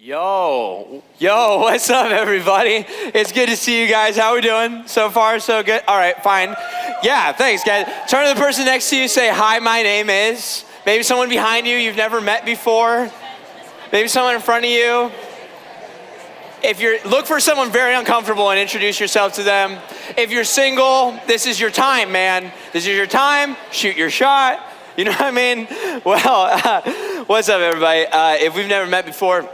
Yo, what's up, everybody? It's good to see you guys. How we doing? So far, so good? All right, fine. Yeah, thanks, guys. Turn to the person next to you, say, hi, my name is. Maybe someone behind you you've never met before. Maybe someone in front of you. Look for someone very uncomfortable and introduce yourself to them. If you're single, this is your time, man. This is your time. Shoot your shot. You know what I mean? Well, what's up, everybody? If we've never met before,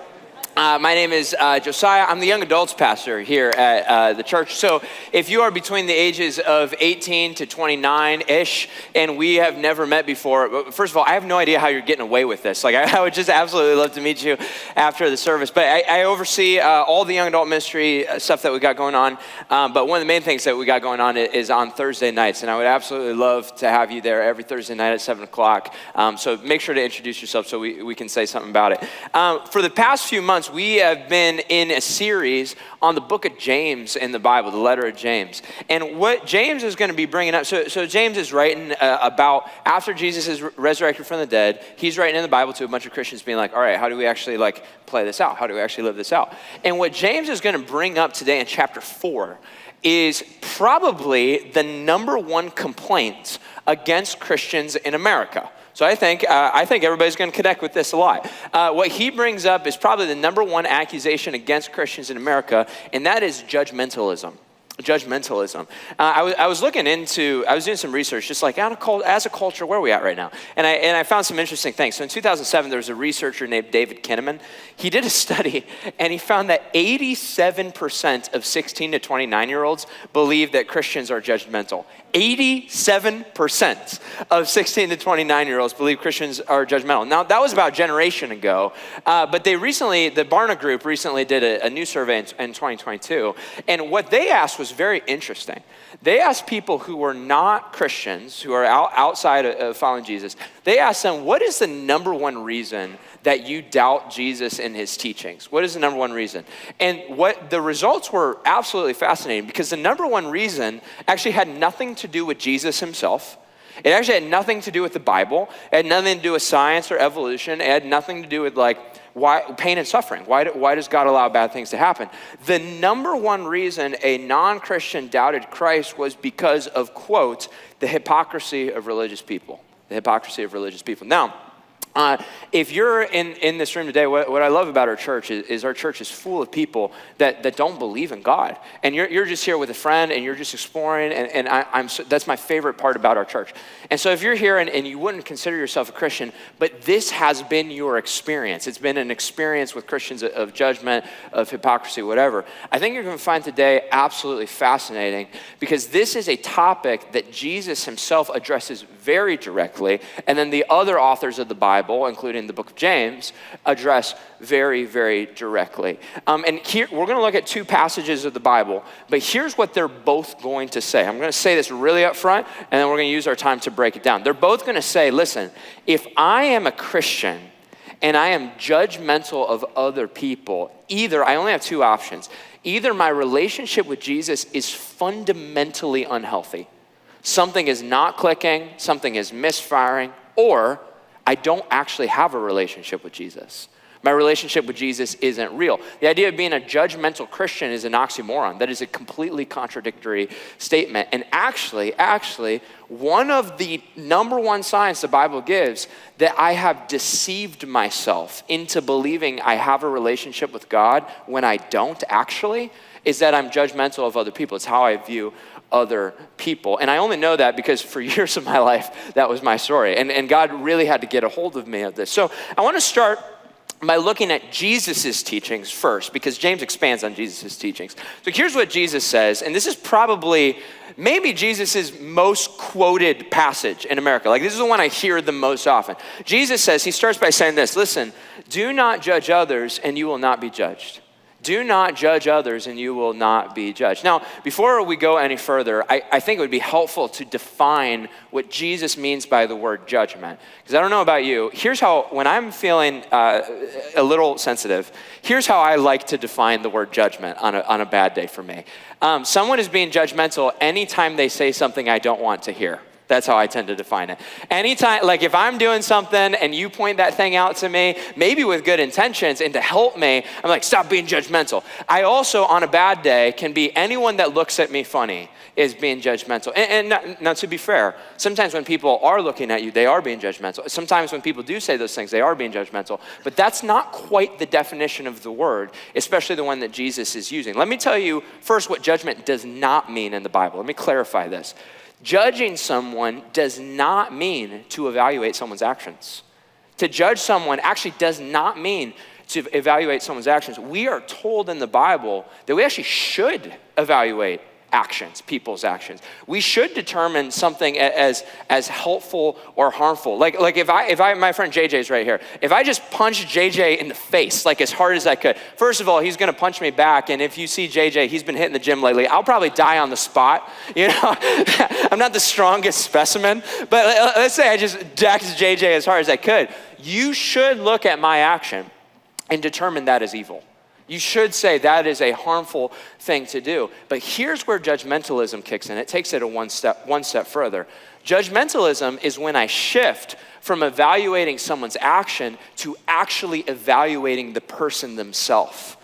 my name is Josiah. I'm the young adults pastor here at the church. So if you are between the ages of 18 to 29-ish, and we have never met before, first of all, I have no idea how you're getting away with this. Like, I would just absolutely love to meet you after the service. But I oversee all the young adult ministry stuff that we got going on. But one of the main things that we got going on is on Thursday nights. And I would absolutely love to have you there every Thursday night at 7 o'clock. So make sure to introduce yourself so we can say something about it. For the past few months, we have been in a series on the book of James in the Bible, the letter of James. And what James is going to be bringing up, so James is writing about after Jesus is resurrected from the dead, he's writing in the Bible to a bunch of Christians being like, all right, how do we actually play this out? How do we actually live this out? And what James is going to bring up today in chapter 4 is probably the number one complaint against Christians in America. So I think everybody's going to connect with this a lot. What he brings up is probably the number one accusation against Christians in America, and that is judgmentalism. Judgmentalism. I was doing some research, just like as a culture, where are we at right now? And I found some interesting things. So in 2007, there was a researcher named David Kinnaman. He did a study, and he found that 87% of 16 to 29-year-olds believe that Christians are judgmental. 87% of 16 to 29-year-olds believe Christians are judgmental. Now, that was about a generation ago, but the Barna Group recently did a new survey in 2022, and what they asked was very interesting. They asked people who were not Christians, who are outside of following Jesus, they asked them, what is the number one reason that you doubt Jesus and his teachings? What is the number one reason? And what the results were absolutely fascinating, because the number one reason actually had nothing to do with Jesus himself. It actually had nothing to do with the Bible. It had nothing to do with science or evolution. It had nothing to do with why pain and suffering. Why does God allow bad things to happen? The number one reason a non-Christian doubted Christ was because of, quote, the hypocrisy of religious people. The hypocrisy of religious people. Now, if you're in this room today, what I love about our church is our church is full of people that don't believe in God. And you're just here with a friend and you're just exploring, and that's my favorite part about our church. And so if you're here and you wouldn't consider yourself a Christian, but this has been your experience, it's been an experience with Christians of judgment, of hypocrisy, whatever, I think you're going to find today absolutely fascinating, because this is a topic that Jesus himself addresses very directly, and then the other authors of the Bible, including the book of James, address very, very directly. And here, we're going to look at two passages of the Bible, but here's what they're both going to say. I'm going to say this really up front, and then we're going to use our time to break it down. They're both going to say, listen, if I am a Christian and I am judgmental of other people, I only have two options. Either my relationship with Jesus is fundamentally unhealthy, something is not clicking, something is misfiring, or I don't actually have a relationship with Jesus. My relationship with Jesus isn't real. The idea of being a judgmental Christian is an oxymoron. That is a completely contradictory statement. And actually, one of the number one signs the Bible gives that I have deceived myself into believing I have a relationship with God when I don't actually is that I'm judgmental of other people. It's how I view other people. And I only know that because for years of my life, that was my story. And God really had to get a hold of me of this. So I want to start by looking at Jesus's teachings first, because James expands on Jesus's teachings. So here's what Jesus says, and this is probably maybe Jesus's most quoted passage in America. This is the one I hear the most often. Jesus says, he starts by saying this, listen, do not judge others and you will not be judged. Do not judge others and you will not be judged. Now, before we go any further, I think it would be helpful to define what Jesus means by the word judgment. Because I don't know about you, here's how, when I'm feeling a little sensitive, here's how I like to define the word judgment on a bad day for me. Someone is being judgmental anytime they say something I don't want to hear. That's how I tend to define it. Anytime, like if I'm doing something and you point that thing out to me, maybe with good intentions and to help me, I'm like, stop being judgmental. I also, on a bad day, can be anyone that looks at me funny is being judgmental. And now to be fair, sometimes when people are looking at you, they are being judgmental. Sometimes when people do say those things, they are being judgmental. But that's not quite the definition of the word, especially the one that Jesus is using. Let me tell you first what judgment does not mean in the Bible. Let me clarify this. Judging someone does not mean to evaluate someone's actions. To judge someone actually does not mean to evaluate someone's actions. We are told in the Bible that we actually should evaluate actions, people's actions. We should determine something as helpful or harmful. Like if I, my friend JJ's right here. If I just punch JJ in the face, like as hard as I could, first of all, he's gonna punch me back. And if you see JJ, he's been hitting the gym lately, I'll probably die on the spot. You know, I'm not the strongest specimen, but let's say I just decked JJ as hard as I could. You should look at my action and determine that as evil. You should say that is a harmful thing to do. But here's where judgmentalism kicks in. It takes it one step further. Judgmentalism is when I shift from evaluating someone's action to actually evaluating the person themselves.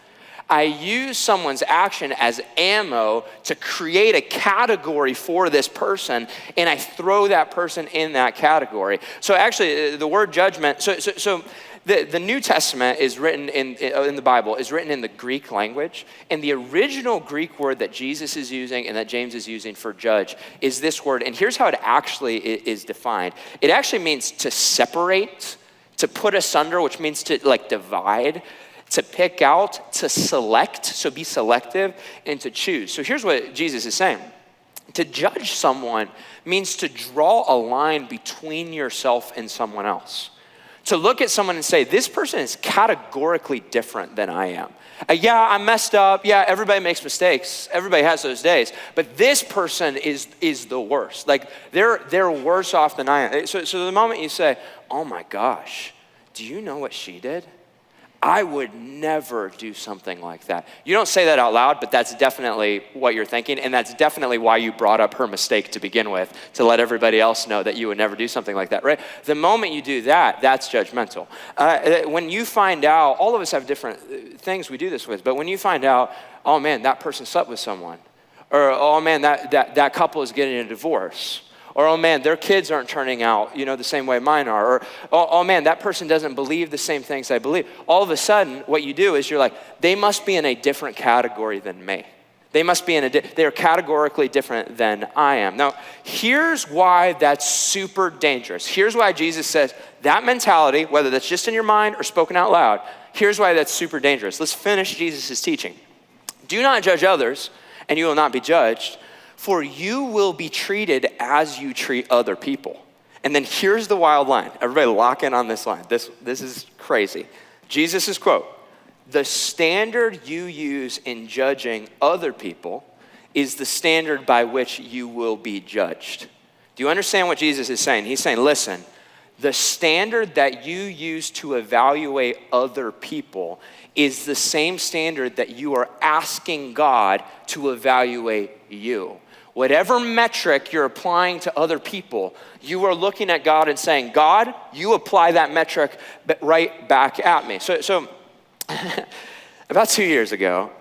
I use someone's action as ammo to create a category for this person, and I throw that person in that category. So actually, the word judgment, so the New Testament is written in the Bible, is written in the Greek language, and the original Greek word that Jesus is using and that James is using for judge is this word, and here's how it actually is defined. It actually means to separate, to put asunder, which means to like divide, to pick out, to select, so be selective, and to choose. So here's what Jesus is saying. To judge someone means to draw a line between yourself and someone else. To look at someone and say, this person is categorically different than I am. Yeah, I messed up. Yeah, everybody makes mistakes. Everybody has those days. But this person is the worst. Like, they're worse off than I am. So the moment you say, oh my gosh, do you know what she did? I would never do something like that. You don't say that out loud, but that's definitely what you're thinking, and that's definitely why you brought up her mistake to begin with, to let everybody else know that you would never do something like that, right? The moment you do that, that's judgmental. When you find out, all of us have different things we do this with, but when you find out, oh man, that person slept with someone, or oh man, that couple is getting a divorce, or, oh man, their kids aren't turning out, the same way mine are. Or, oh man, that person doesn't believe the same things I believe. All of a sudden, what you do is you're like, they must be in a different category than me. They must be they're categorically different than I am. Now, here's why that's super dangerous. Here's why Jesus says that mentality, whether that's just in your mind or spoken out loud, here's why that's super dangerous. Let's finish Jesus' teaching. Do not judge others, and you will not be judged. For you will be treated as you treat other people. And then here's the wild line. Everybody lock in on this line. This is crazy. Jesus' quote, the standard you use in judging other people is the standard by which you will be judged. Do you understand what Jesus is saying? He's saying, listen, the standard that you use to evaluate other people is the same standard that you are asking God to evaluate you. Whatever metric you're applying to other people, you are looking at God and saying, God, you apply that metric right back at me. So about 2 years ago,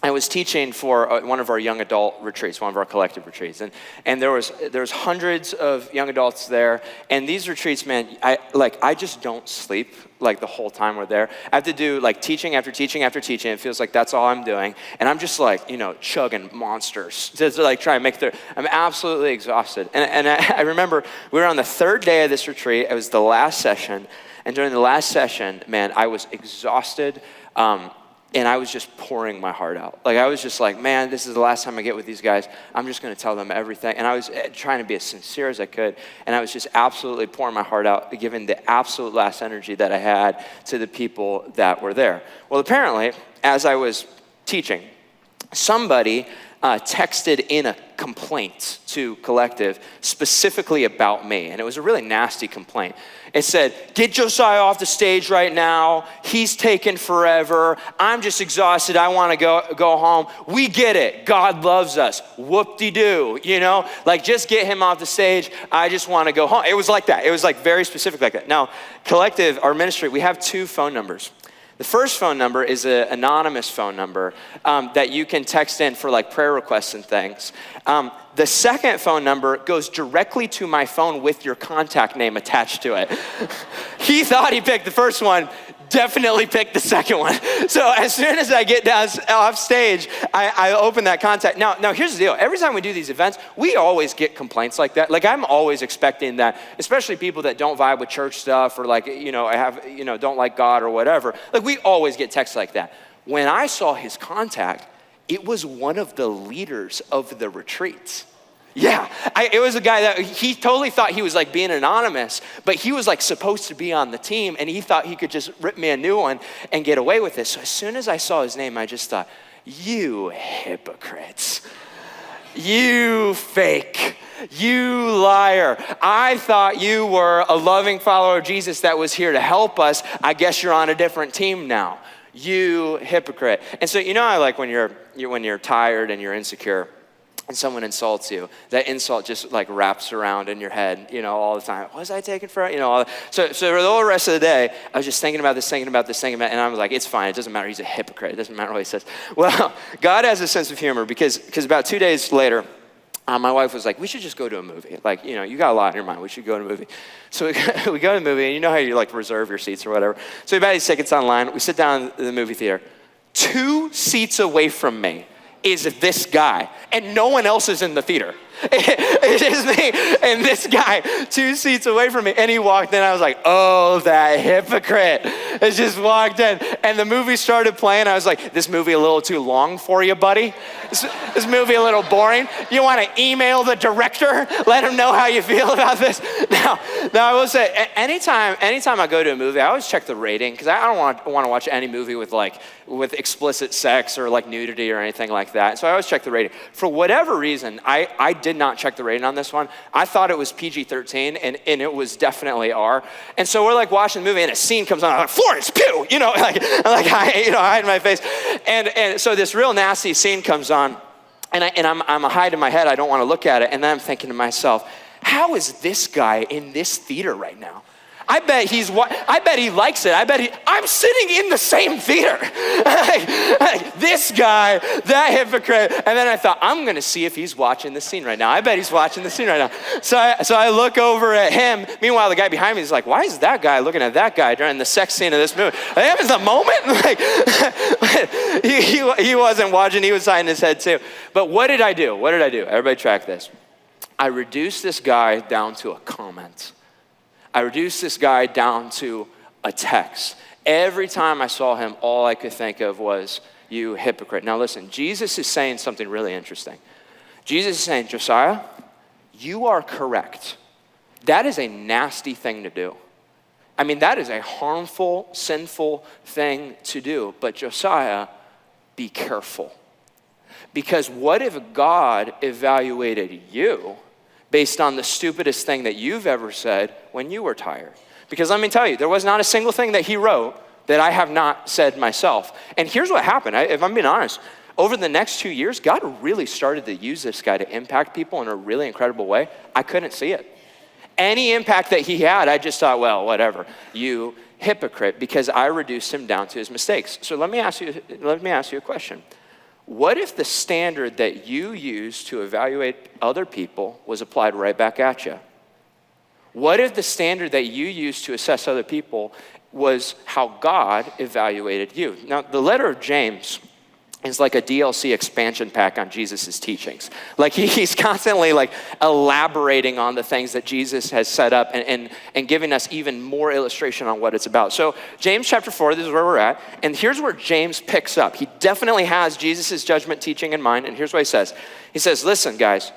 I was teaching for one of our young adult retreats, one of our collective retreats, and there was hundreds of young adults there. And these retreats, man, I just don't sleep like the whole time we're there. I have to do like teaching after teaching after teaching. It feels like that's all I'm doing, and I'm just like chugging monsters to like try and make I'm absolutely exhausted. And I remember we were on the third day of this retreat. It was the last session, and during the last session, man, I was exhausted. And I was just pouring my heart out. Like I was just like, man, this is the last time I get with these guys. I'm just gonna tell them everything. And I was trying to be as sincere as I could. And I was just absolutely pouring my heart out, giving the absolute last energy that I had to the people that were there. Well, apparently, as I was teaching, somebody texted in a complaint to Collective specifically about me. And it was a really nasty complaint. It said, get Josiah off the stage right now. He's taking forever. I'm just exhausted. I want to go home. We get it. God loves us. Whoop-de-doo, Like, just get him off the stage. I just want to go home. It was like that. It was like very specific like that. Now, Collective, our ministry, we have 2 phone numbers. The first phone number is an anonymous phone number that you can text in for like prayer requests and things. The second phone number goes directly to my phone with your contact name attached to it. He thought he picked the first one, definitely picked the second one. So as soon as I get down off stage, I open that contact. Now here's the deal. Every time we do these events, we always get complaints like that. Like, I'm always expecting that, especially people that don't vibe with church stuff or like, don't like God or whatever. Like, we always get texts like that. When I saw his contact, it was one of the leaders of the retreats. Yeah, it was a guy that he totally thought he was like being anonymous, but he was like supposed to be on the team, and he thought he could just rip me a new one and get away with this. So as soon as I saw his name, I just thought, you hypocrites, you fake, you liar. I thought you were a loving follower of Jesus that was here to help us. I guess you're on a different team now. You hypocrite. And so, I like when you're tired and you're insecure and someone insults you, that insult just like wraps around in your head, all the time. What was I taking for? So for the whole rest of the day, I was just thinking about this, and I was like, it's fine. It doesn't matter. He's a hypocrite. It doesn't matter what he says. Well, God has a sense of humor because about 2 days later, my wife was like, we should just go to a movie. Like, you got a lot in your mind. We should go to a movie. So we go to the movie, and you know how you like reserve your seats or whatever. So we buy these tickets online. We sit down in the movie theater. 2 seats away from me is this guy, and no one else is in the theater. It's just me and this guy 2 seats away from me. And he walked in. I was like, oh, that hypocrite. It just walked in. And the movie started playing. I was like, this movie a little too long for you, buddy? This movie a little boring? You want to email the director? Let him know how you feel about this? Now I will say, anytime I go to a movie, I always check the rating, because I don't want to watch any movie with explicit sex or like nudity or anything like that. So I always check the rating. For whatever reason, I did not check the rating on this one. I thought it was PG-13, and it was definitely R. And so we're like watching the movie, and a scene comes on. I'm like, Florence Pugh, hiding my face. And so this real nasty scene comes on, and I'm hiding my head. I don't want to look at it. And then I'm thinking to myself, how is this guy in this theater right now? I bet he likes it. I'm sitting in the same theater. This guy, that hypocrite. And then I thought, I'm going to see if he's watching the scene right now. I bet he's watching the scene right now. So I look over at him. Meanwhile, the guy behind me is like, why is that guy looking at that guy during the sex scene of this movie? That was the moment. He wasn't watching. He was hiding his head too. But what did I do? Everybody track this. I reduced this guy down to a comment. I reduced this guy down to a text. Every time I saw him, all I could think of was, you hypocrite. Now listen, Jesus is saying something really interesting. Jesus is saying, Josiah, you are correct. That is a nasty thing to do. I mean, that is a harmful, sinful thing to do. But Josiah, be careful. Because what if God evaluated you based on the stupidest thing that you've ever said when you were tired? Because let me tell you, there was not a single thing that he wrote that I have not said myself. And here's what happened, if I'm being honest. Over the next 2 years, God really started to use this guy to impact people in a really incredible way. I couldn't see it. Any impact that he had, I just thought, well, whatever, you hypocrite, because I reduced him down to his mistakes. So let me ask you a question. What if the standard that you use to evaluate other people was applied right back at you? What if the standard that you use to assess other people was how God evaluated you? Now, the letter of James is like a DLC expansion pack on Jesus' teachings. Like he's constantly like elaborating on the things that Jesus has set up and giving us even more illustration on what it's about. So James chapter 4, this is where we're at. And here's where James picks up. He definitely has Jesus' judgment teaching in mind. And here's what he says. He says, listen, guys,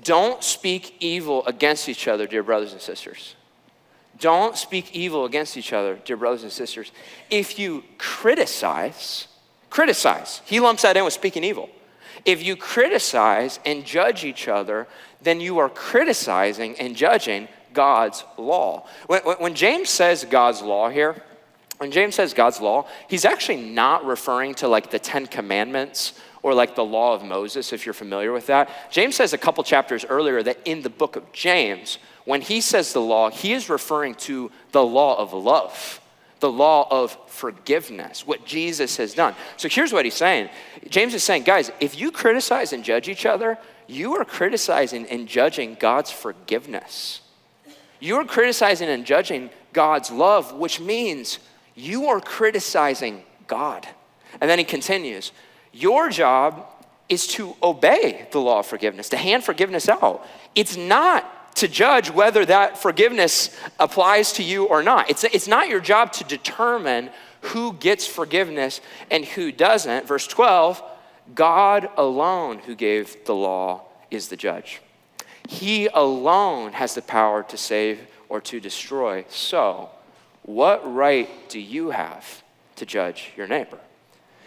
don't speak evil against each other, dear brothers and sisters. Don't speak evil against each other, dear brothers and sisters. If you criticize, he lumps that in with speaking evil. If you criticize and judge each other, then you are criticizing and judging God's law. When James says God's law here, when James says God's law, he's actually not referring to like the 10 Commandments or like the law of Moses, if you're familiar with that. James says a couple chapters earlier that in the book of James, when he says the law, he is referring to the law of love, the law of forgiveness, what Jesus has done. So here's what he's saying. James is saying, guys, if you criticize and judge each other, you are criticizing and judging God's forgiveness. You are criticizing and judging God's love, which means you are criticizing God. And then he continues, your job is to obey the law of forgiveness, to hand forgiveness out. It's not to judge whether that forgiveness applies to you or not. It's not your job to determine who gets forgiveness and who doesn't. Verse 12, God alone who gave the law is the judge. He alone has the power to save or to destroy. So, what right do you have to judge your neighbor?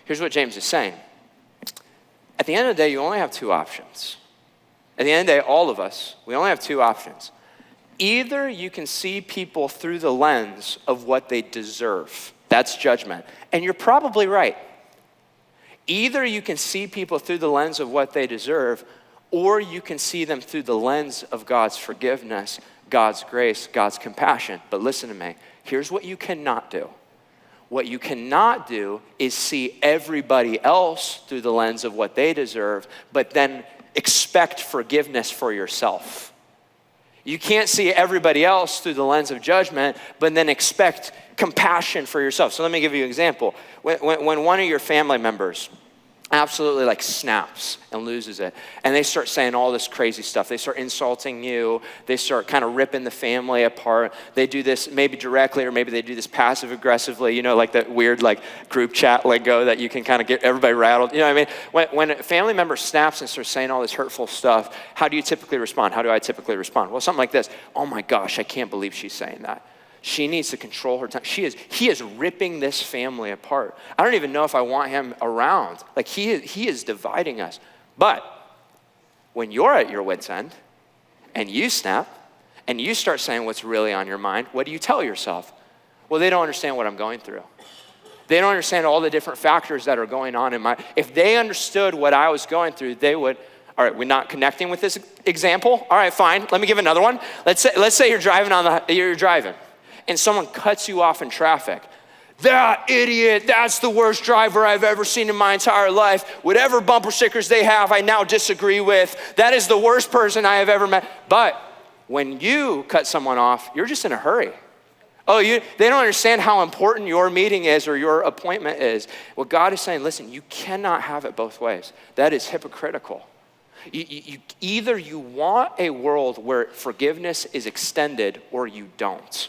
Here's what James is saying. At the end of the day, you only have two options. At the end of the day, all of us, we only have two options. Either you can see people through the lens of what they deserve. That's judgment. And you're probably right. Either you can see people through the lens of what they deserve, or you can see them through the lens of God's forgiveness, God's grace, God's compassion. But listen to me. Here's what you cannot do. What you cannot do is see everybody else through the lens of what they deserve, but then expect forgiveness for yourself. You can't see everybody else through the lens of judgment, but then expect compassion for yourself. So let me give you an example. When one of your family members absolutely like snaps and loses it, and they start saying all this crazy stuff. They start insulting you. They start kind of ripping the family apart. They do this maybe directly, or maybe they do this passive aggressively, you know, like that weird like group chat lingo that you can kind of get everybody rattled. You know what I mean? When a family member snaps and starts saying all this hurtful stuff, how do you typically respond? How do I typically respond? Well, something like this. Oh my gosh, I can't believe she's saying that. She needs to control her time. He is ripping this family apart. I don't even know if I want him around. Like he is dividing us. But when you're at your wit's end and you snap and you start saying what's really on your mind, what do you tell yourself? Well, they don't understand what I'm going through. They don't understand all the different factors that are going on in if they understood what I was going through, they would. All right, we're not connecting with this example. All right, fine. Let me give another one. Let's say you're driving. And someone cuts you off in traffic. That idiot, that's the worst driver I've ever seen in my entire life. Whatever bumper stickers they have, I now disagree with. That is the worst person I have ever met. But when you cut someone off, you're just in a hurry. They don't understand how important your meeting is or your appointment is. What God is saying, listen, you cannot have it both ways. That is hypocritical. Either you want a world where forgiveness is extended or you don't.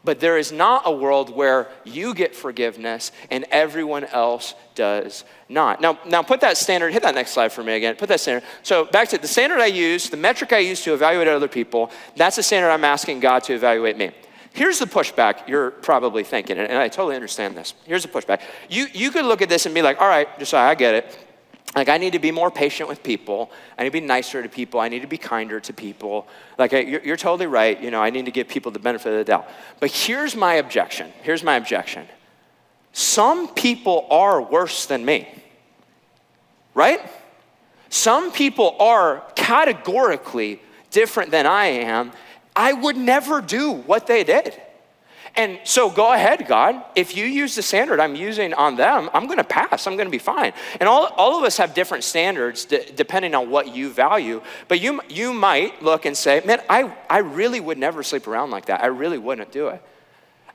But there is not a world where you get forgiveness and everyone else does not. Now put that standard, hit that next slide for me again, put that standard. So back to the standard I use, the metric I use to evaluate other people, that's the standard I'm asking God to evaluate me. Here's the pushback you're probably thinking, and I totally understand this. Here's the pushback. You could look at this and be like, all right, Josiah, I get it. Like, I need to be more patient with people. I need to be nicer to people. I need to be kinder to people. Like, you're totally right. You know, I need to give people the benefit of the doubt. But here's my objection. Some people are worse than me, right? Some people are categorically different than I am. I would never do what they did. And so go ahead, God. If you use the standard I'm using on them, I'm going to pass. I'm going to be fine. And all of us have different standards depending on what you value. But you might look and say, man, I really would never sleep around like that. I really wouldn't do it.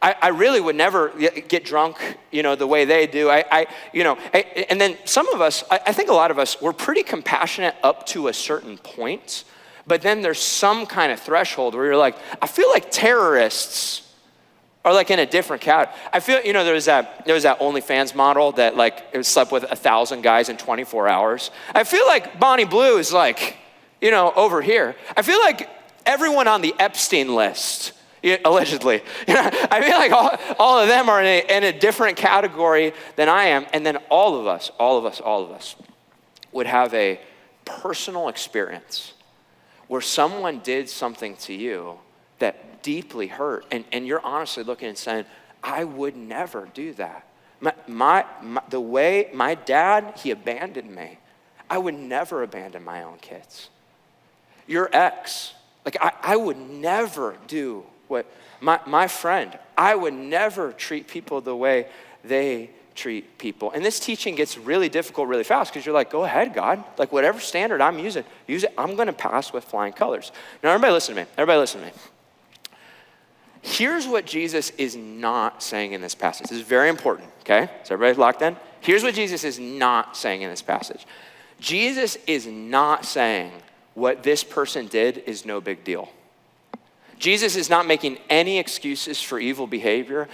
I really would never get drunk, you know, the way they do. And then some of us, I think a lot of us, we're pretty compassionate up to a certain point. But then there's some kind of threshold where you're like, I feel like terrorists are like in a different category. I feel, you know, there was that OnlyFans model that like it slept with 1,000 guys in 24 hours. I feel like Bonnie Blue is like, you know, over here. I feel like everyone on the Epstein list, allegedly, you know, I feel like all of them are in a different category than I am. And then all of us, would have a personal experience where someone did something to you that deeply hurt, and you're honestly looking and saying, I would never do that. The way my dad, he abandoned me. I would never abandon my own kids. Your ex, like I would never do what, my friend, I would never treat people the way they treat people. And this teaching gets really difficult really fast because you're like, go ahead, God. Like whatever standard I'm using, use it. I'm gonna pass with flying colors. Now everybody listen to me, Here's what Jesus is not saying in this passage. This is very important, okay? Is everybody locked in? Here's what Jesus is not saying in this passage. Jesus is not saying what this person did is no big deal. Jesus is not making any excuses for evil behavior.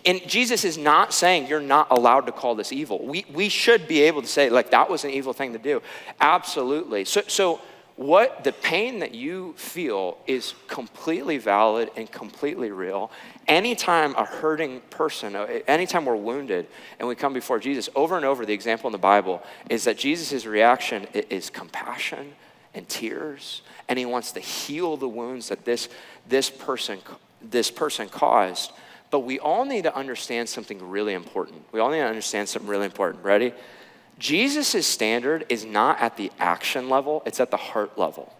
And Jesus is not saying you're not allowed to call this evil. We should be able to say, like, that was an evil thing to do. Absolutely. So what the pain that you feel is completely valid and completely real. Anytime a hurting person, anytime we're wounded and we come before Jesus, over and over, the example in the Bible is that Jesus' reaction is compassion and tears, and he wants to heal the wounds that this person caused. But we all need to understand something really important. Ready? Jesus' standard is not at the action level, it's at the heart level.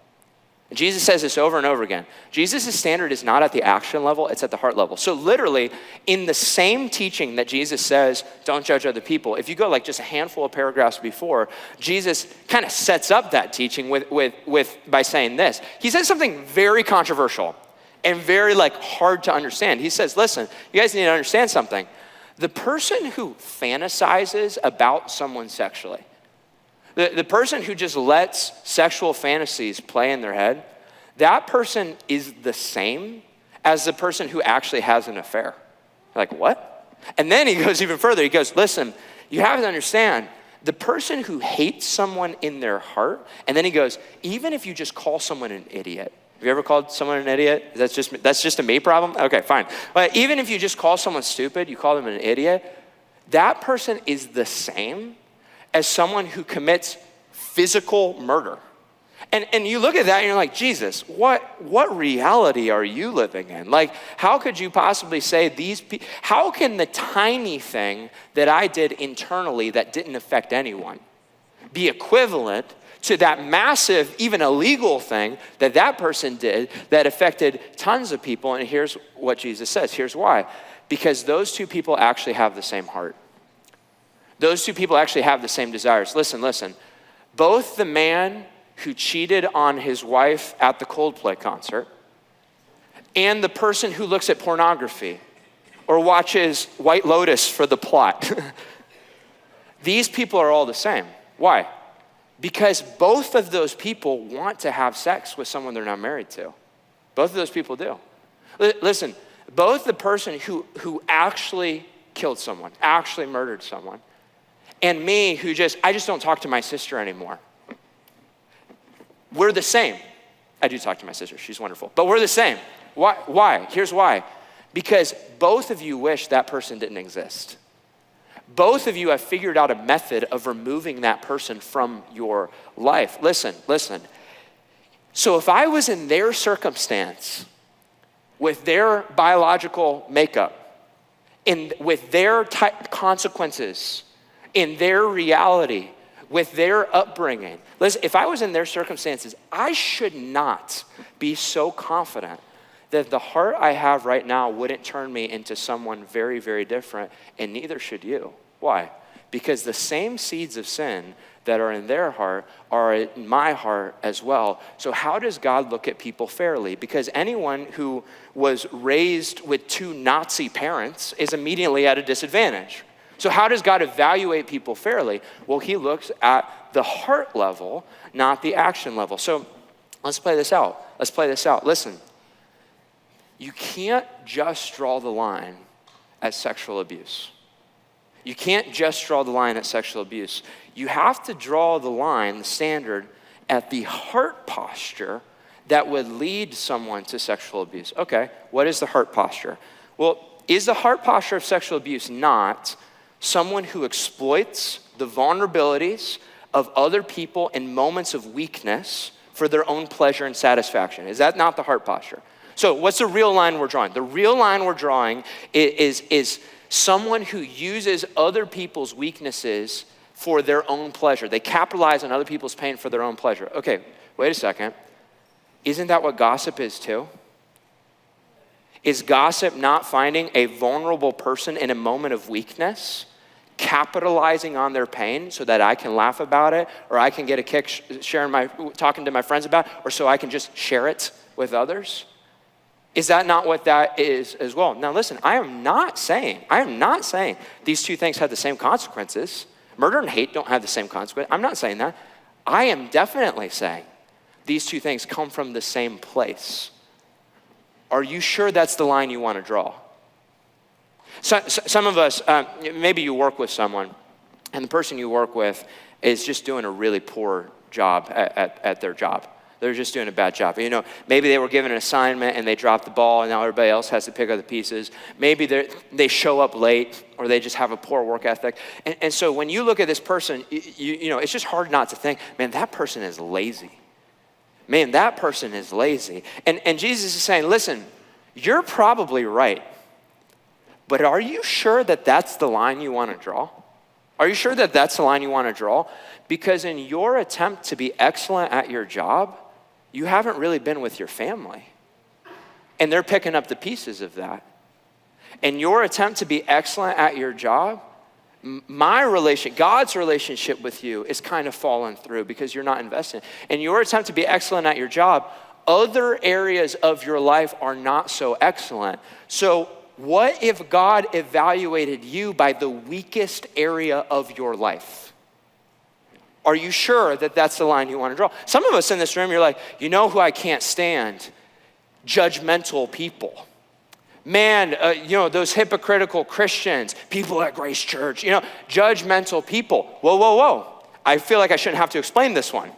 And Jesus says this over and over again. Jesus' standard is not at the action level, it's at the heart level. So literally, in the same teaching that Jesus says, don't judge other people, if you go like just a handful of paragraphs before, Jesus kind of sets up that teaching by saying this. He says something very controversial and very like hard to understand. He says, listen, you guys need to understand something. The person who fantasizes about someone sexually, the person who just lets sexual fantasies play in their head, that person is the same as the person who actually has an affair. Like, what? And then he goes even further. He goes, listen, you have to understand, the person who hates someone in their heart, and then he goes, even if you just call someone an idiot. Have you ever called someone an idiot? That's just a me problem? Okay, fine. But even if you just call someone stupid, you call them an idiot, that person is the same as someone who commits physical murder. And you look at that and you're like, Jesus, what reality are you living in? Like, how could you possibly say how can the tiny thing that I did internally that didn't affect anyone be equivalent to that massive, even illegal thing that person did that affected tons of people? And here's what Jesus says. Here's why. Because those two people actually have the same heart. Those two people actually have the same desires. Listen. Both the man who cheated on his wife at the Coldplay concert and the person who looks at pornography or watches White Lotus for the plot, these people are all the same. Why? Because both of those people want to have sex with someone they're not married to. Both of those people do. Listen, both the person who actually killed someone, actually murdered someone, and me who I just don't talk to my sister anymore. We're the same. I do talk to my sister, she's wonderful. But we're the same. Why? Here's why. Because both of you wish that person didn't exist. Both of you have figured out a method of removing that person from your life. Listen. So if I was in their circumstance, with their biological makeup, with their consequences, in their reality, with their upbringing, listen, if I was in their circumstances, I should not be so confident that the heart I have right now wouldn't turn me into someone very, very different, and neither should you. Why? Because the same seeds of sin that are in their heart are in my heart as well. So how does God look at people fairly? Because anyone who was raised with two Nazi parents is immediately at a disadvantage. So how does God evaluate people fairly? Well, he looks at the heart level, not the action level. So let's play this out. Listen, you can't just draw the line at sexual abuse. You can't just draw the line at sexual abuse. You have to draw the line, the standard, at the heart posture that would lead someone to sexual abuse. Okay, what is the heart posture? Well, is the heart posture of sexual abuse not someone who exploits the vulnerabilities of other people in moments of weakness for their own pleasure and satisfaction. Is that not the heart posture? So what's the real line we're drawing? The real line we're drawing is someone who uses other people's weaknesses for their own pleasure. They capitalize on other people's pain for their own pleasure. Okay, wait a second. Isn't that what gossip is too? Is gossip not finding a vulnerable person in a moment of weakness, capitalizing on their pain so that I can laugh about it, or I can get a kick talking to my friends about it, or so I can just share it with others? Is that not what that is as well? Now listen, I am not saying these two things have the same consequences. Murder and hate don't have the same consequence. I'm not saying that. I am definitely saying these two things come from the same place. Are you sure that's the line you want to draw? So, some of us, maybe you work with someone, and the person you work with is just doing a really poor job at their job. They're just doing a bad job. You know, maybe they were given an assignment and they dropped the ball and now everybody else has to pick up the pieces. Maybe they show up late or they just have a poor work ethic. And so when you look at this person, you know, it's just hard not to think, man, that person is lazy. Man, that person is lazy. And Jesus is saying, listen, you're probably right. But are you sure that that's the line you want to draw? Are you sure that that's the line you want to draw? Because in your attempt to be excellent at your job, you haven't really been with your family. And they're picking up the pieces of that. In your attempt to be excellent at your job, God's relationship with you is kind of falling through because you're not investing. In your attempt to be excellent at your job, other areas of your life are not so excellent. So what if God evaluated you by the weakest area of your life? Are you sure that that's the line you want to draw? Some of us in this room, you're like, you know who I can't stand? Judgmental people. Man, you know, those hypocritical Christians, people at Grace Church, you know, judgmental people. Whoa, whoa, whoa. I feel like I shouldn't have to explain this one.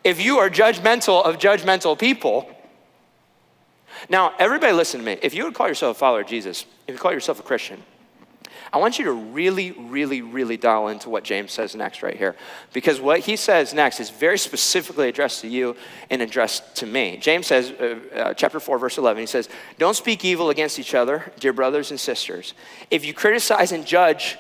If you are judgmental of judgmental people, now everybody listen to me. If you would call yourself a follower of Jesus, if you call yourself a Christian, I want you to really, really, really dial into what James says next right here. Because what he says next is very specifically addressed to you and addressed to me. James says, chapter 4, verse 11, he says, don't speak evil against each other, dear brothers and sisters. If you criticize and judge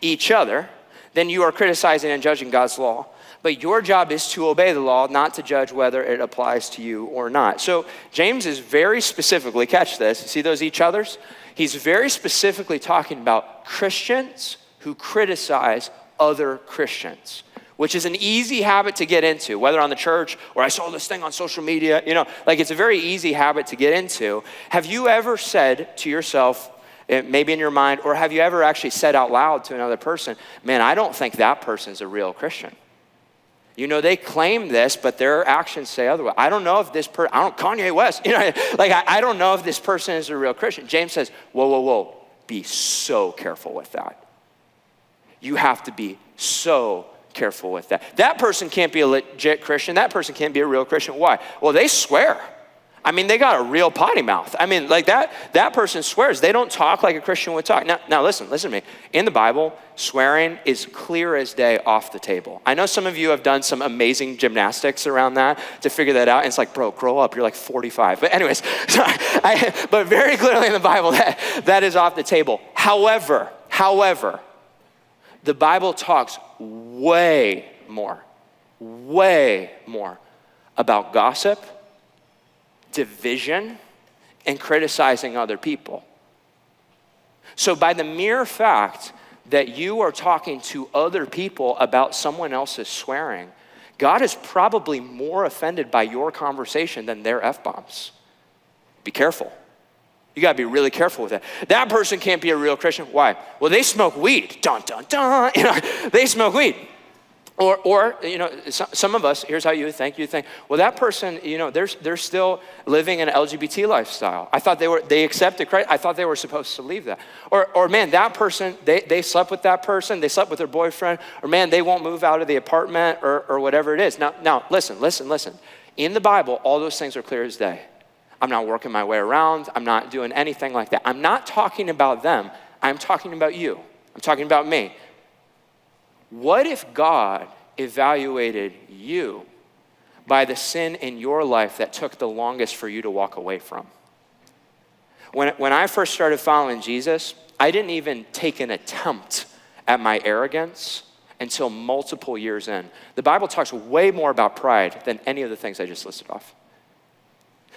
each other, then you are criticizing and judging God's law. But your job is to obey the law, not to judge whether it applies to you or not. So James is very specifically, catch this, see those each others? He's very specifically talking about Christians who criticize other Christians, which is an easy habit to get into, whether on the church or I saw this thing on social media, you know, like it's a very easy habit to get into. Have you ever said to yourself, maybe in your mind, or have you ever actually said out loud to another person, man, I don't think that person's a real Christian. You know, they claim this, but their actions say otherwise. I don't know if this person, Kanye West, you know, like I don't know if this person is a real Christian. James says, whoa, whoa, whoa, be so careful with that. You have to be so careful with that. That person can't be a legit Christian. That person can't be a real Christian. Why? Well, they swear. I mean, they got a real potty mouth. I mean, like that person swears. They don't talk like a Christian would talk. Now listen to me. In the Bible, swearing is clear as day off the table. I know some of you have done some amazing gymnastics around that to figure that out. And it's like, bro, grow up. You're like 45. But anyways, but very clearly in the Bible, that is off the table. However, the Bible talks way more about gossip, division, and criticizing other people. So by the mere fact that you are talking to other people about someone else's swearing, God is probably more offended by your conversation than their F-bombs. Be careful. You gotta be really careful with that. That person can't be a real Christian. Why? Well, they smoke weed. Dun, dun, dun. You know, they smoke weed. Or you know, some of us, here's how you think, well, that person, you know, they're still living an LGBT lifestyle. I thought they accepted Christ. I thought they were supposed to leave that. Or man, that person, they slept with that person, they slept with their boyfriend, or man, they won't move out of the apartment or whatever it is. Now, listen. In the Bible, all those things are clear as day. I'm not working my way around. I'm not doing anything like that. I'm not talking about them. I'm talking about you. I'm talking about me. What if God evaluated you by the sin in your life that took the longest for you to walk away from? When I first started following Jesus, I didn't even take an attempt at my arrogance until multiple years in. The Bible talks way more about pride than any of the things I just listed off.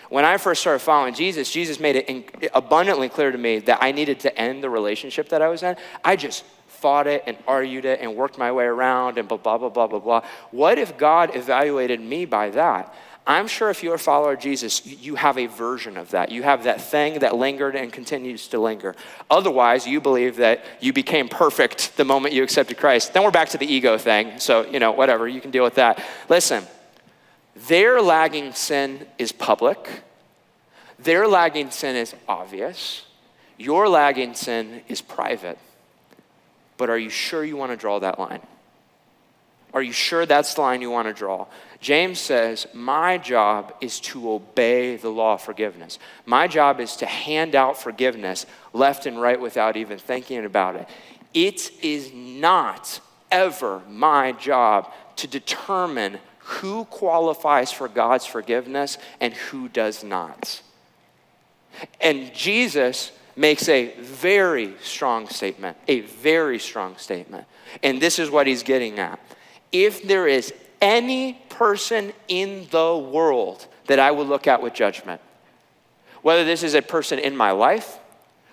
When I first started following Jesus, Jesus made it abundantly clear to me that I needed to end the relationship that I was in. I just fought it and argued it and worked my way around and blah, blah, blah, blah, blah, blah. What if God evaluated me by that? I'm sure if you're a follower of Jesus, you have a version of that. You have that thing that lingered and continues to linger. Otherwise, you believe that you became perfect the moment you accepted Christ. Then we're back to the ego thing. So, whatever, you can deal with that. Listen, their lagging sin is public. Their lagging sin is obvious. Your lagging sin is private. But are you sure you want to draw that line? Are you sure that's the line you want to draw? James says, my job is to obey the law of forgiveness. My job is to hand out forgiveness left and right without even thinking about it. It is not ever my job to determine who qualifies for God's forgiveness and who does not. And Jesus makes a very strong statement, And this is what he's getting at. If there is any person in the world that I will look at with judgment, whether this is a person in my life,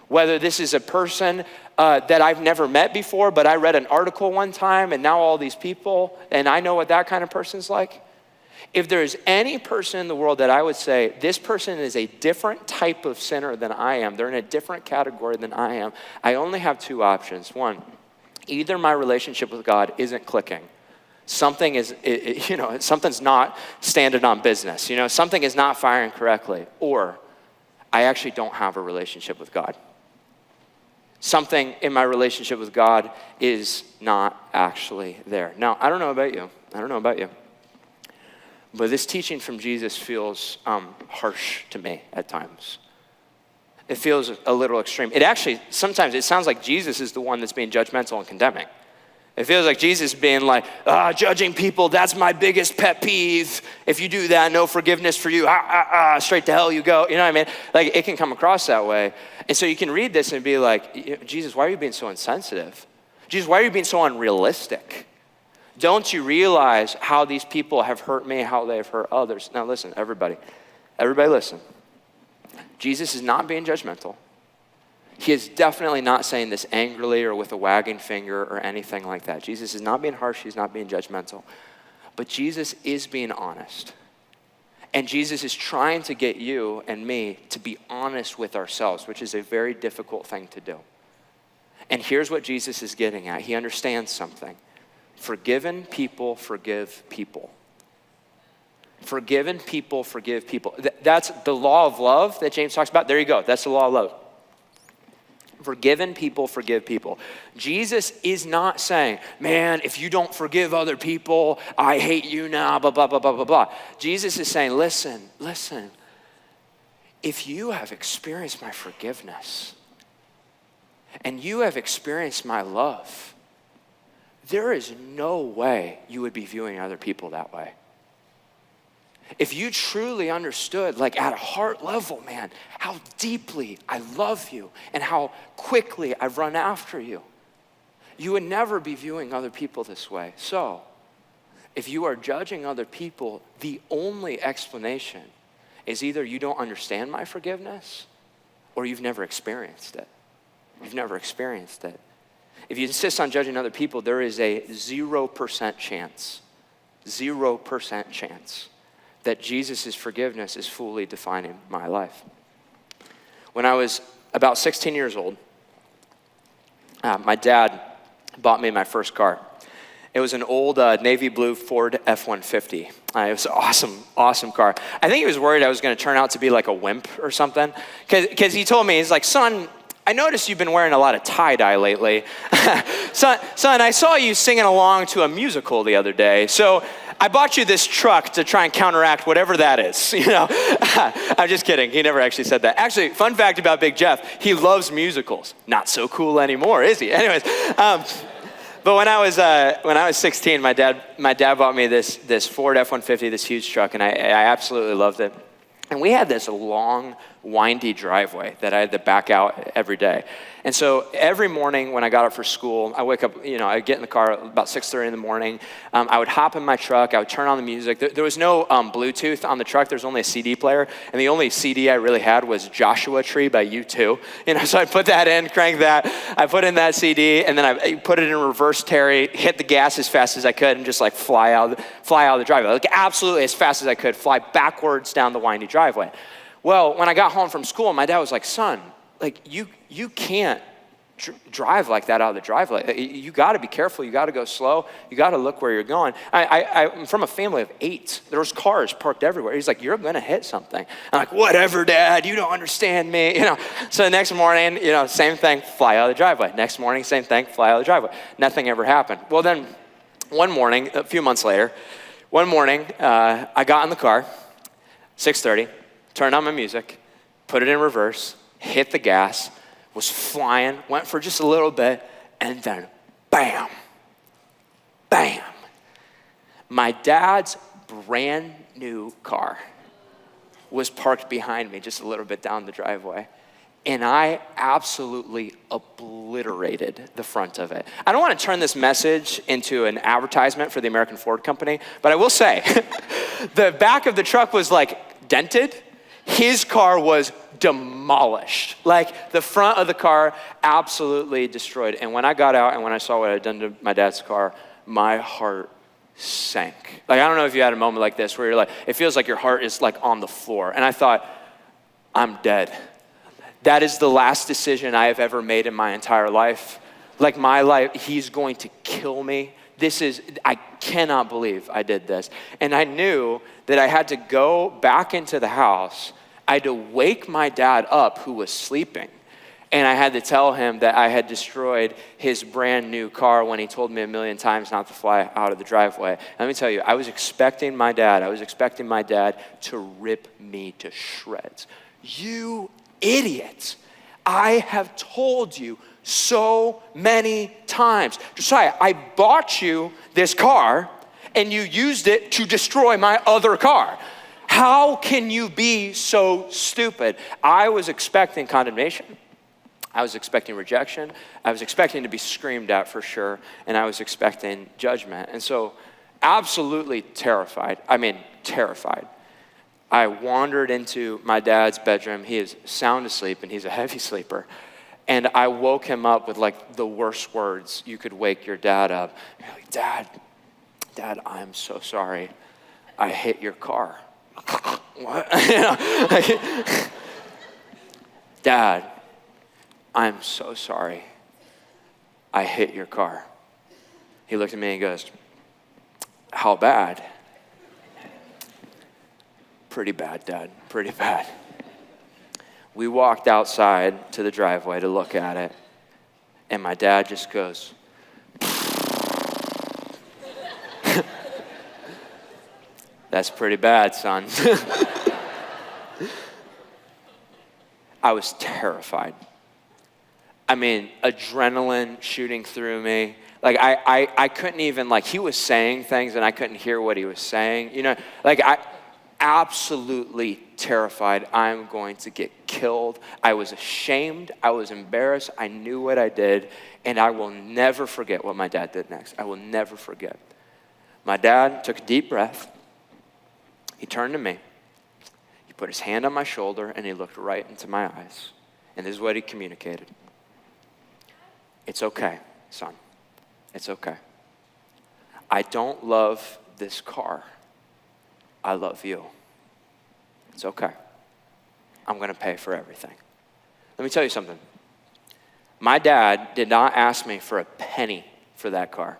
whether this is a person that I've never met before, but I read an article one time and now all these people, and I know what that kind of person's like. If there is any person in the world that I would say, this person is a different type of sinner than I am, they're in a different category than I am, I only have two options. One, either my relationship with God isn't clicking. Something's not standing on business. Something is not firing correctly. Or I actually don't have a relationship with God. Something in my relationship with God is not actually there. Now, I don't know about you. But this teaching from Jesus feels harsh to me at times. It feels a little extreme. Sometimes it sounds like Jesus is the one that's being judgmental and condemning. It feels like Jesus being like, judging people, that's my biggest pet peeve. If you do that, no forgiveness for you. Straight to hell you go. You know what I mean? Like, it can come across that way. And so you can read this and be like, Jesus, why are you being so insensitive? Jesus, why are you being so unrealistic? Don't you realize how these people have hurt me, how they have hurt others? Now listen, everybody listen. Jesus is not being judgmental. He is definitely not saying this angrily or with a wagging finger or anything like that. Jesus is not being harsh. He's not being judgmental. But Jesus is being honest. And Jesus is trying to get you and me to be honest with ourselves, which is a very difficult thing to do. And here's what Jesus is getting at. He understands something. Forgiven people forgive people. Forgiven people forgive people. That's the law of love that James talks about. There you go. That's the law of love. Forgiven people forgive people. Jesus is not saying, man, if you don't forgive other people, I hate you now, blah, blah, blah, blah, blah, blah. Jesus is saying, listen. If you have experienced my forgiveness and you have experienced my love, there is no way you would be viewing other people that way. If you truly understood, like at a heart level, man, how deeply I love you and how quickly I run after you, you would never be viewing other people this way. So, if you are judging other people, the only explanation is either you don't understand my forgiveness or you've never experienced it. You've never experienced it. If you insist on judging other people, there is a 0% chance that Jesus' forgiveness is fully defining my life. When I was about 16 years old, my dad bought me my first car. It was an old navy blue Ford F-150. It was an awesome car. I think he was worried I was going to turn out to be like a wimp or something. Because he told me, he's like, son, I noticed you've been wearing a lot of tie-dye lately. Son, I saw you singing along to a musical the other day. So I bought you this truck to try and counteract whatever that is. I'm just kidding. He never actually said that. Actually, fun fact about Big Jeff, he loves musicals. Not so cool anymore, is he? Anyways, But when I was 16, my dad bought me this Ford F-150, this huge truck, and I absolutely loved it. And we had this long, windy driveway that I had to back out every day. And so every morning when I got up for school, I wake up, I'd get in the car about 6:30 in the morning. I would hop in my truck. I would turn on the music. There was no Bluetooth on the truck. There was only a CD player. And the only CD I really had was Joshua Tree by U2. So I'd put that in, crank that. I put in that CD, and then I put it in reverse Terry, hit the gas as fast as I could, and just like fly out of the driveway. Like absolutely as fast as I could, fly backwards down the windy driveway. Well, when I got home from school, my dad was like, son, like you can't drive like that out of the driveway. You got to be careful. You got to go slow. You got to look where you're going. I'm from a family of 8. There was cars parked everywhere. He's like, you're going to hit something. I'm like, whatever, Dad. You don't understand me. So the next morning, same thing, fly out of the driveway. Next morning, same thing, fly out of the driveway. Nothing ever happened. Well, then one morning, a few months later, I got in the car, 6:30, turned on my music, put it in reverse, hit the gas, was flying, went for just a little bit, and then bam, bam. My dad's brand new car was parked behind me just a little bit down the driveway, and I absolutely obliterated the front of it. I don't want to turn this message into an advertisement for the American Ford Company, but I will say, the back of the truck was like dented. His car was demolished. Like the front of the car absolutely destroyed. And when I got out and when I saw what I'd done to my dad's car, my heart sank. Like, I don't know if you had a moment like this where you're like, it feels like your heart is like on the floor. And I thought, I'm dead. That is the last decision I have ever made in my entire life. Like my life, he's going to kill me. I cannot believe I did this. And I knew that I had to go back into the house. I had to wake my dad up who was sleeping. And I had to tell him that I had destroyed his brand new car when he told me a million times not to fly out of the driveway. And let me tell you, I was expecting my dad to rip me to shreds. You idiots. I have told you so many times. Josiah, I bought you this car and you used it to destroy my other car. How can you be so stupid? I was expecting condemnation. I was expecting rejection. I was expecting to be screamed at for sure. And I was expecting judgment. And so absolutely terrified. I wandered into my dad's bedroom. He is sound asleep and he's a heavy sleeper. And I woke him up with like the worst words you could wake your dad up. Like, Dad, I'm so sorry. I hit your car. What? Dad, I'm so sorry. I hit your car. He looked at me and he goes, how bad? Pretty bad, Dad, pretty bad. We walked outside to the driveway to look at it, and my dad just goes, that's pretty bad, son. I was terrified. I mean, adrenaline shooting through me. Like, I couldn't even, like, he was saying things and I couldn't hear what he was saying. I absolutely terrified. I'm going to get killed. I was ashamed. I was embarrassed. I knew what I did, and I will never forget what my dad did next. I will never forget. My dad took a deep breath. He turned to me. He put his hand on my shoulder, and he looked right into my eyes. And this is what he communicated. It's okay, son. It's okay. I don't love this car. I love you. It's okay. I'm going to pay for everything. Let me tell you something. My dad did not ask me for a penny for that car,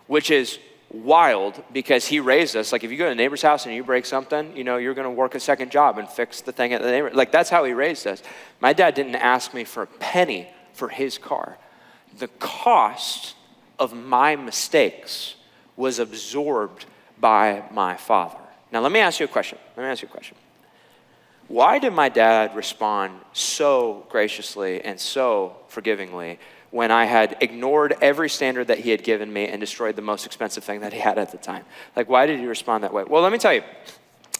which is wild because he raised us. Like, if you go to a neighbor's house and you break something, you're going to work a second job and fix the thing at the neighbor. Like, that's how he raised us. My dad didn't ask me for a penny for his car. The cost of my mistakes was absorbed by my father. Now, let me ask you a question. Why did my dad respond so graciously and so forgivingly when I had ignored every standard that he had given me and destroyed the most expensive thing that he had at the time. Like, why did he respond that way? Well, let me tell you,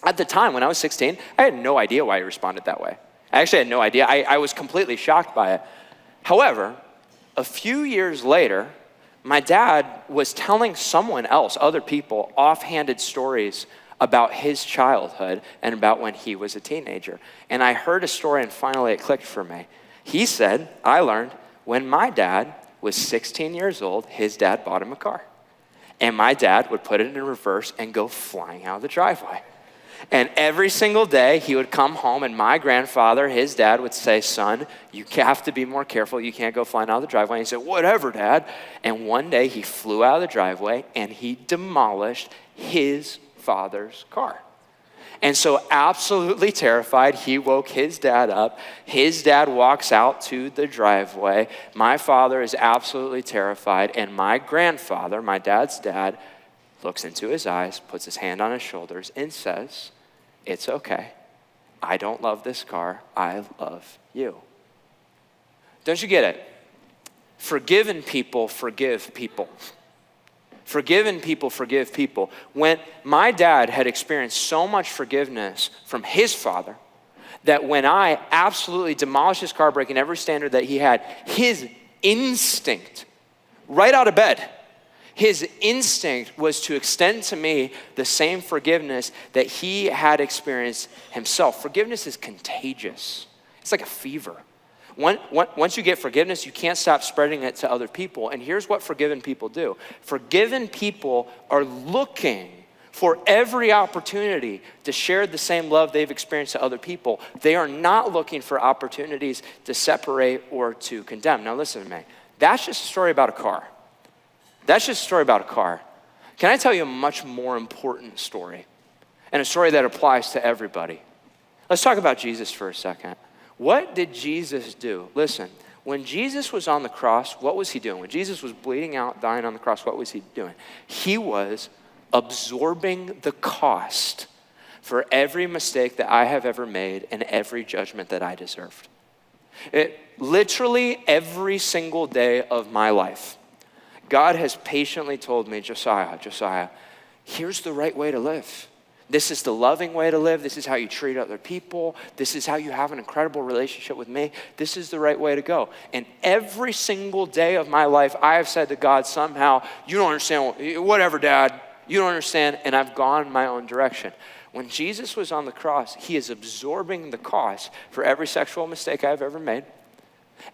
at the time when I was 16, I had no idea why he responded that way. I actually had no idea. I was completely shocked by it. However, a few years later, my dad was telling someone else, other people, offhanded stories about his childhood and about when he was a teenager. And I heard a story and finally it clicked for me. He said, I learned when my dad was 16 years old, his dad bought him a car. And my dad would put it in reverse and go flying out of the driveway. And every single day he would come home and my grandfather, his dad, would say, son, you have to be more careful. You can't go flying out of the driveway. And he said, whatever, Dad. And one day he flew out of the driveway and he demolished his father's car. And so absolutely terrified, he woke his dad up. His dad walks out to the driveway. My father is absolutely terrified. And my grandfather, my dad's dad, looks into his eyes, puts his hand on his shoulders, and says, it's okay. I don't love this car. I love you. Don't you get it? Forgiven people forgive people. Forgiven people forgive people. When my dad had experienced so much forgiveness from his father that when I absolutely demolished his car, breaking every standard that he had, his instinct, right out of bed, his instinct was to extend to me the same forgiveness that he had experienced himself. Forgiveness is contagious. It's like a fever. Once you get forgiveness, you can't stop spreading it to other people. And here's what forgiven people do. Forgiven people are looking for every opportunity to share the same love they've experienced to other people. They are not looking for opportunities to separate or to condemn. Now listen to me. That's just a story about a car. That's just a story about a car. Can I tell you a much more important story? And a story that applies to everybody. Let's talk about Jesus for a second. What did Jesus do? Listen, when Jesus was on the cross, what was he doing? When Jesus was bleeding out, dying on the cross, what was he doing? He was absorbing the cost for every mistake that I have ever made and every judgment that I deserved. Literally every single day of my life, God has patiently told me, Josiah, here's the right way to live. This is the loving way to live. This is how you treat other people. This is how you have an incredible relationship with me. This is the right way to go. And every single day of my life, I have said to God somehow, you don't understand, whatever, Dad, you don't understand, and I've gone my own direction. When Jesus was on the cross, he is absorbing the cost for every sexual mistake I've ever made,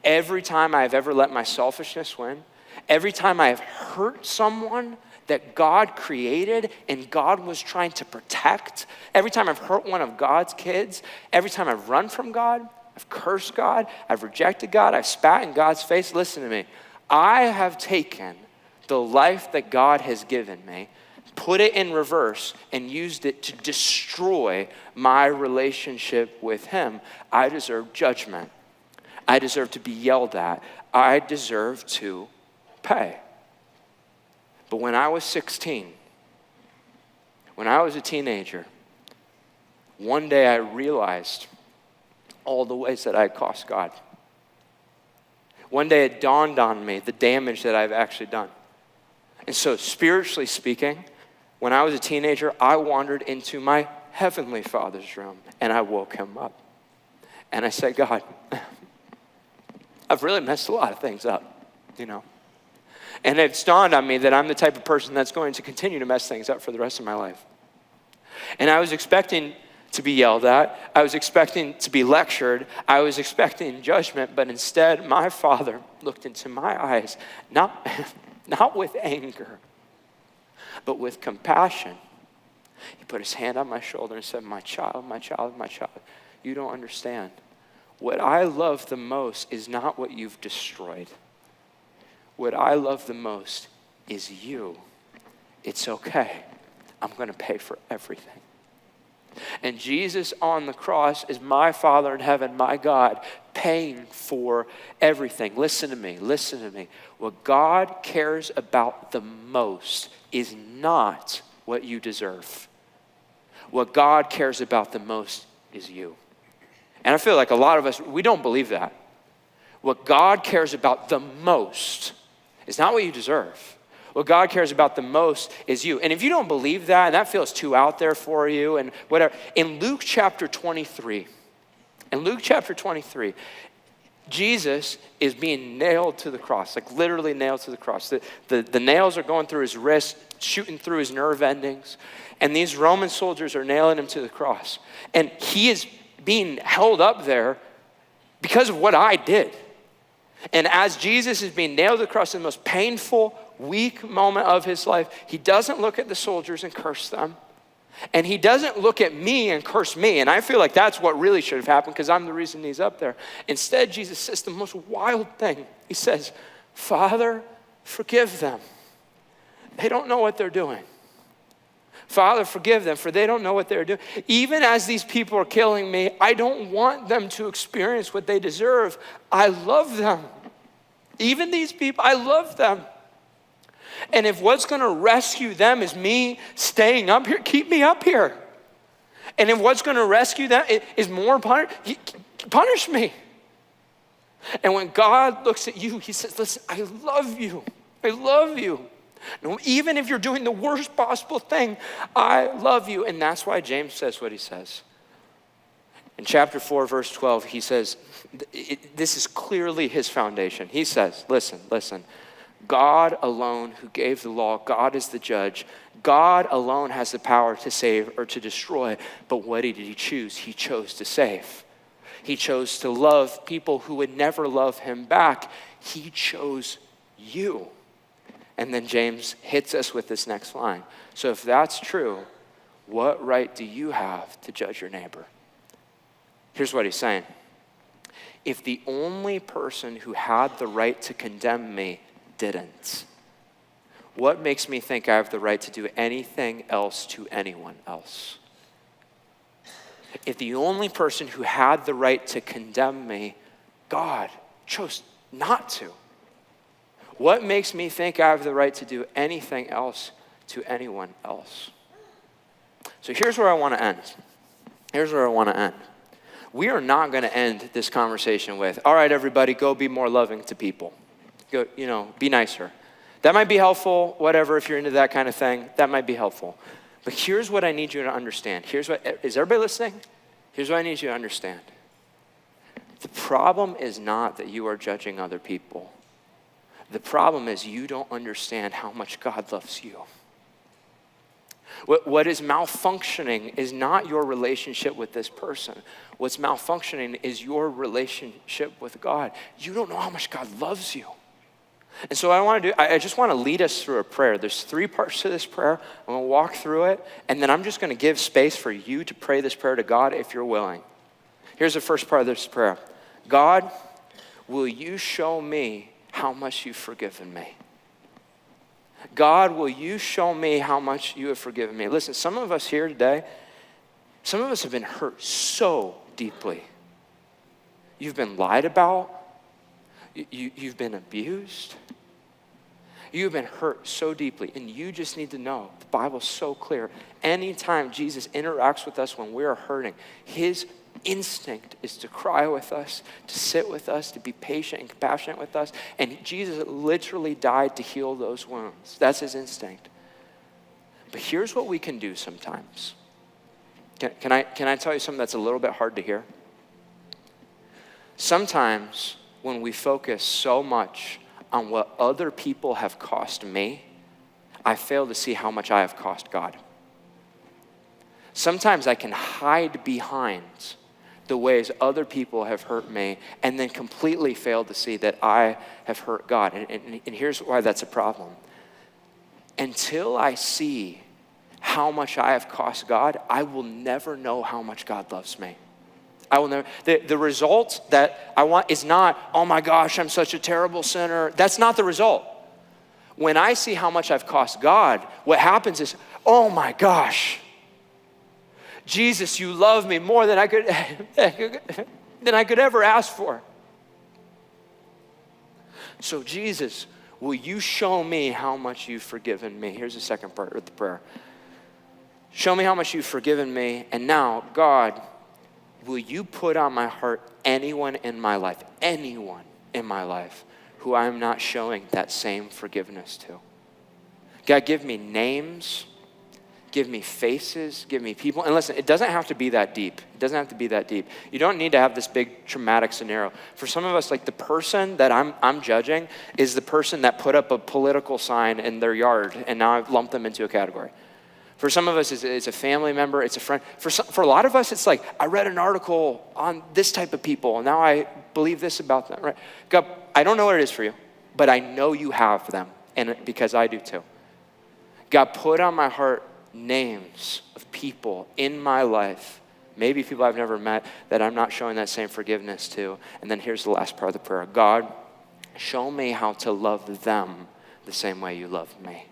every time I've ever let my selfishness win, every time I have hurt someone that God created and God was trying to protect, every time I've hurt one of God's kids, every time I've run from God, I've cursed God, I've rejected God, I've spat in God's face. Listen to me. I have taken the life that God has given me, put it in reverse, and used it to destroy my relationship with him. I deserve judgment. I deserve to be yelled at. I deserve to pay. But when I was 16, when I was a teenager, one day I realized all the ways that I had cost God. One day it dawned on me the damage that I've actually done. And so spiritually speaking, when I was a teenager, I wandered into my heavenly Father's room and I woke him up. And I said, God, I've really messed a lot of things up, And it's dawned on me that I'm the type of person that's going to continue to mess things up for the rest of my life. And I was expecting to be yelled at. I was expecting to be lectured. I was expecting judgment, but instead my Father looked into my eyes, not with anger, but with compassion. He put his hand on my shoulder and said, my child, you don't understand. What I love the most is not what you've destroyed. What I love the most is you. It's okay. I'm going to pay for everything. And Jesus on the cross is my Father in heaven, my God, paying for everything. Listen to me. What God cares about the most is not what you deserve. What God cares about the most is you. And I feel like a lot of us, we don't believe that. What God cares about the most is not what you deserve. What God cares about the most is you. And if you don't believe that, and that feels too out there for you, and whatever, in Luke chapter 23, Jesus is being nailed to the cross, like literally nailed to the cross. The nails are going through his wrist, shooting through his nerve endings, and these Roman soldiers are nailing him to the cross. And he is being held up there because of what I did. And as Jesus is being nailed to the cross in the most painful, weak moment of his life, he doesn't look at the soldiers and curse them. And he doesn't look at me and curse me. And I feel like that's what really should have happened because I'm the reason he's up there. Instead, Jesus says the most wild thing. He says, Father, forgive them. They don't know what they're doing. Father, forgive them, for they don't know what they're doing. Even as these people are killing me, I don't want them to experience what they deserve. I love them. Even these people, I love them. And if what's going to rescue them is me staying up here, keep me up here. And if what's going to rescue them is more punish me. And when God looks at you, he says, listen, I love you. I love you. And even if you're doing the worst possible thing, I love you. And that's why James says what he says. In chapter 4, verse 12, he says, this is clearly his foundation. He says, listen. God alone who gave the law, God is the judge. God alone has the power to save or to destroy. But what did he choose? He chose to save. He chose to love people who would never love him back. He chose you. And then James hits us with this next line. So if that's true, what right do you have to judge your neighbor? Here's what he's saying. If the only person who had the right to condemn me didn't, what makes me think I have the right to do anything else to anyone else? If the only person who had the right to condemn me, God, chose not to, what makes me think I have the right to do anything else to anyone else? So here's where I want to end. We are not going to end this conversation with, all right, everybody, go be more loving to people. Go, be nicer. That might be helpful, whatever, if you're into that kind of thing, that might be helpful. But here's what I need you to understand. Is everybody listening? Here's what I need you to understand. The problem is not that you are judging other people. The problem is you don't understand how much God loves you. What is malfunctioning is not your relationship with this person. What's malfunctioning is your relationship with God. You don't know how much God loves you. And so I just want to lead us through a prayer. There's 3 parts to this prayer. I'm going to walk through it, and then I'm just going to give space for you to pray this prayer to God if you're willing. Here's the first part of this prayer. God, will you show me how much you've forgiven me? God, will you show me how much you have forgiven me? Listen, some of us here today, some of us have been hurt so deeply. You've been lied about. You've been abused. You've been hurt so deeply, and you just need to know, the Bible's so clear. Anytime Jesus interacts with us when we are hurting, his instinct is to cry with us, to sit with us, to be patient and compassionate with us. And Jesus literally died to heal those wounds. That's his instinct. But here's what we can do sometimes. Can I tell you something that's a little bit hard to hear? Sometimes when we focus so much on what other people have cost me, I fail to see how much I have cost God. Sometimes I can hide behind the ways other people have hurt me and then completely fail to see that I have hurt God. And here's why that's a problem. Until I see how much I have cost God, I will never know how much God loves me. I will never. The result that I want is not, oh my gosh, I'm such a terrible sinner. That's not the result. When I see how much I've cost God, what happens is, oh my gosh, Jesus, you love me more than I could ever ask for. So Jesus, will you show me how much you've forgiven me? Here's the second part of the prayer. Show me how much you've forgiven me. And now, God, will you put on my heart anyone in my life, anyone in my life who I'm not showing that same forgiveness to? God, give me names, give me faces, give me people. And listen, it doesn't have to be that deep. It doesn't have to be that deep. You don't need to have this big traumatic scenario. For some of us, like the person that I'm judging is the person that put up a political sign in their yard, and now I've lumped them into a category. For some of us, it's a family member, it's a friend. For a lot of us, it's like, I read an article on this type of people, and now I believe this about them, right? God, I don't know what it is for you, but I know you have them, and because I do too. God, put on my heart names of people in my life, maybe people I've never met, that I'm not showing that same forgiveness to. And then here's the last part of the prayer. God, show me how to love them the same way you love me.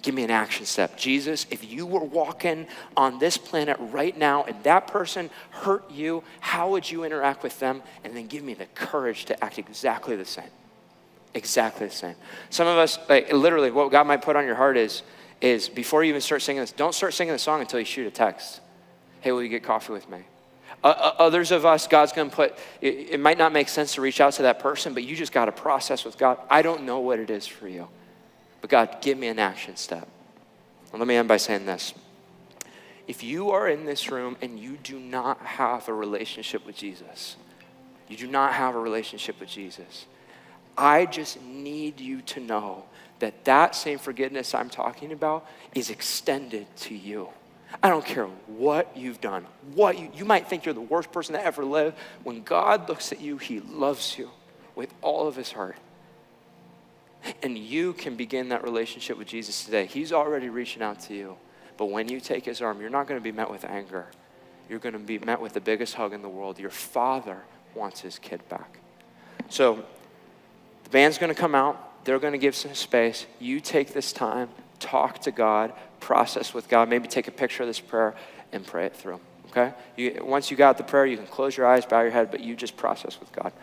Give me an action step. Jesus, if you were walking on this planet right now and that person hurt you, how would you interact with them? And then give me the courage to act exactly the same. Exactly the same. Some of us, like literally what God might put on your heart is before you even start singing this, don't start singing the song until you shoot a text. Hey, will you get coffee with me? Others of us, God's going to put, it might not make sense to reach out to that person, but you just got to process with God. I don't know what it is for you, but God, give me an action step. And let me end by saying this. If you are in this room and you do not have a relationship with Jesus, you do not have a relationship with Jesus, I just need you to know that that same forgiveness I'm talking about is extended to you. I don't care what you've done, what you might think you're the worst person that ever lived. When God looks at you, he loves you with all of his heart. And you can begin that relationship with Jesus today. He's already reaching out to you. But when you take his arm, you're not going to be met with anger. You're going to be met with the biggest hug in the world. Your father wants his kid back. So the band's going to come out. They're going to give some space. You take this time, talk to God, process with God. Maybe take a picture of this prayer and pray it through, okay? Once you got the prayer, you can close your eyes, bow your head, but you just process with God.